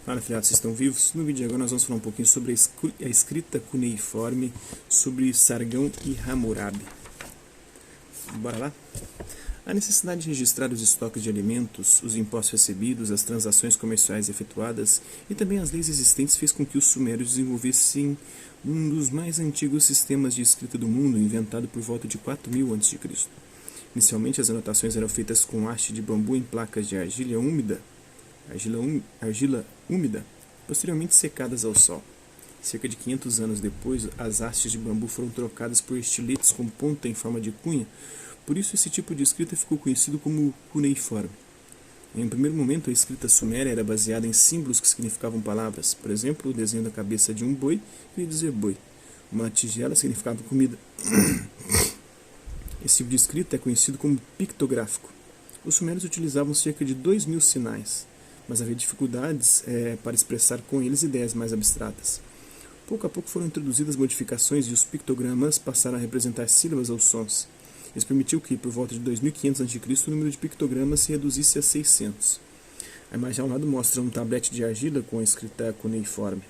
Fala, filhados, vocês estão vivos? No vídeo de agora nós vamos falar um pouquinho sobre a escrita cuneiforme sobre Sargão e Hammurabi. Bora lá? A necessidade de registrar os estoques de alimentos, os impostos recebidos, as transações comerciais efetuadas e também as leis existentes fez com que os sumérios desenvolvessem um dos mais antigos sistemas de escrita do mundo, inventado por volta de 4000 a.C. Inicialmente as anotações eram feitas com haste de bambu em placas de argila úmida, posteriormente secadas ao sol. Cerca de 500 anos depois, as hastes de bambu foram trocadas por estiletes com ponta em forma de cunha, por isso esse tipo de escrita ficou conhecido como cuneiforme. Em um primeiro momento, a escrita suméria era baseada em símbolos que significavam palavras. Por exemplo, o desenho da cabeça de um boi queria dizer boi. Uma tigela significava comida. Esse tipo de escrita é conhecido como pictográfico. Os sumérios utilizavam cerca de 2000 sinais, mas havia dificuldades para expressar com eles ideias mais abstratas. Pouco a pouco foram introduzidas modificações e os pictogramas passaram a representar sílabas ou sons. Isso permitiu que, por volta de 2500 a.C., o número de pictogramas se reduzisse a 600. A imagem ao lado mostra um tablete de argila com a escrita cuneiforme.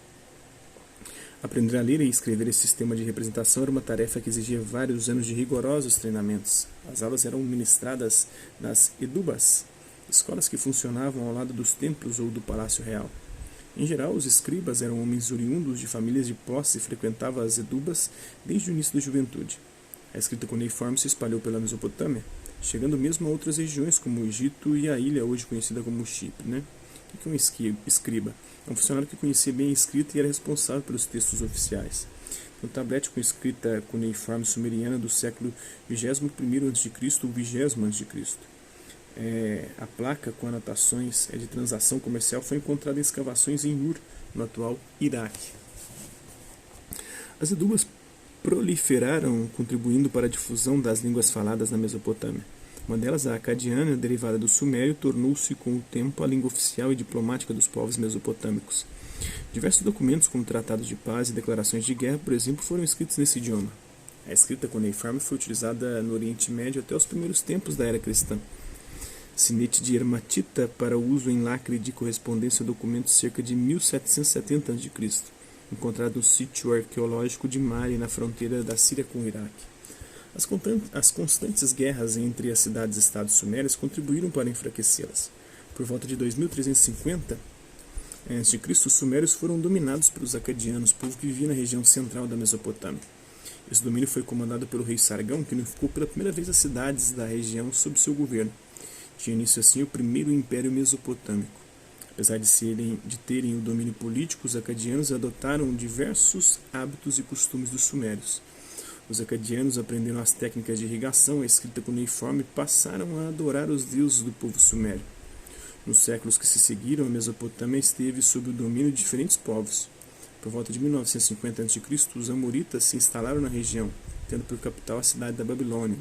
Aprender a ler e escrever esse sistema de representação era uma tarefa que exigia vários anos de rigorosos treinamentos. As aulas eram ministradas nas edubas, escolas que funcionavam ao lado dos templos ou do palácio real. Em geral, os escribas eram homens oriundos de famílias de posse e frequentavam as edubas desde o início da juventude. A escrita cuneiforme se espalhou pela Mesopotâmia, chegando mesmo a outras regiões como o Egito e a ilha hoje conhecida como Chipre. O que é um escriba? É um funcionário que conhecia bem a escrita e era responsável pelos textos oficiais. Um tablete com escrita cuneiforme sumeriana do século 21 a.C. ou 20 a.C. A placa com anotações de transação comercial foi encontrada em escavações em Ur, no atual Iraque. As edubas proliferaram, contribuindo para a difusão das línguas faladas na Mesopotâmia. Uma delas, a acadiana, derivada do sumério, tornou-se com o tempo a língua oficial e diplomática dos povos mesopotâmicos. Diversos documentos, como tratados de paz e declarações de guerra, por exemplo, foram escritos nesse idioma. A escrita cuneiforme foi utilizada no Oriente Médio até os primeiros tempos da era cristã. Sinete de hermatita para uso em lacre de correspondência a documentos cerca de 1770 a.C., encontrado no sítio arqueológico de Mari, na fronteira da Síria com o Iraque. As constantes guerras entre as cidades-estados sumérias contribuíram para enfraquecê-las. Por volta de 2350 a.C., os sumérios foram dominados pelos acadianos, povo que vivia na região central da Mesopotâmia. Esse domínio foi comandado pelo rei Sargão, que unificou pela primeira vez as cidades da região sob seu governo. Tinha início assim o primeiro Império Mesopotâmico. Apesar de terem o domínio político, os acadianos adotaram diversos hábitos e costumes dos sumérios. Os acadianos aprenderam as técnicas de irrigação, a escrita cuneiforme e passaram a adorar os deuses do povo sumério. Nos séculos que se seguiram, a Mesopotâmia esteve sob o domínio de diferentes povos. Por volta de 1950 a.C., os amoritas se instalaram na região, tendo por capital a cidade da Babilônia.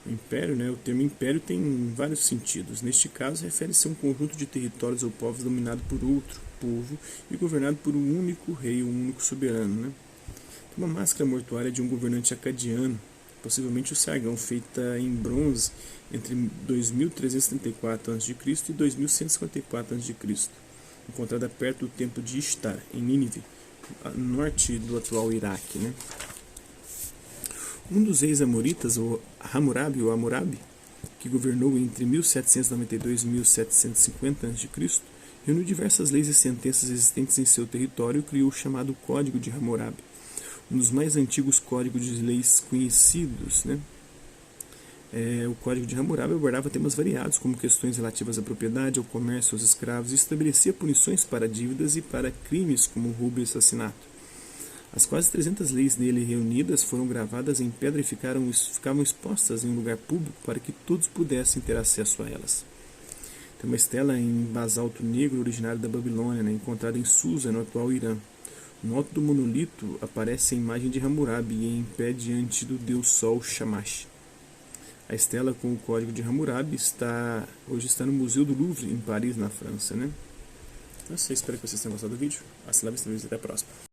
O império, o termo império tem vários sentidos. Neste caso, refere-se a um conjunto de territórios ou povos dominado por outro povo e governado por um único rei, um único soberano. Tem uma máscara mortuária de um governante acadiano, possivelmente o Sargão, feita em bronze entre 2334 a.C. e 2154 a.C., encontrada perto do templo de Ishtar, em Nínive, norte do atual Iraque. Um dos reis amoritas, o Hammurabi, que governou entre 1792 e 1750 a.C., reuniu diversas leis e sentenças existentes em seu território e criou o chamado Código de Hammurabi, um dos mais antigos códigos de leis conhecidos. O Código de Hammurabi abordava temas variados, como questões relativas à propriedade, ao comércio, aos escravos, e estabelecia punições para dívidas e para crimes como roubo e assassinato. As quase 300 leis nele reunidas foram gravadas em pedra e ficavam expostas em um lugar público para que todos pudessem ter acesso a elas. Tem uma estela em basalto negro originário da Babilônia, encontrada em Susa, no atual Irã. No alto do monolito aparece a imagem de Hammurabi em pé diante do deus Sol Shamash. A estela com o código de Hammurabi hoje está no Museu do Louvre, em Paris, na França. Espero que vocês tenham gostado do vídeo. Até a próxima.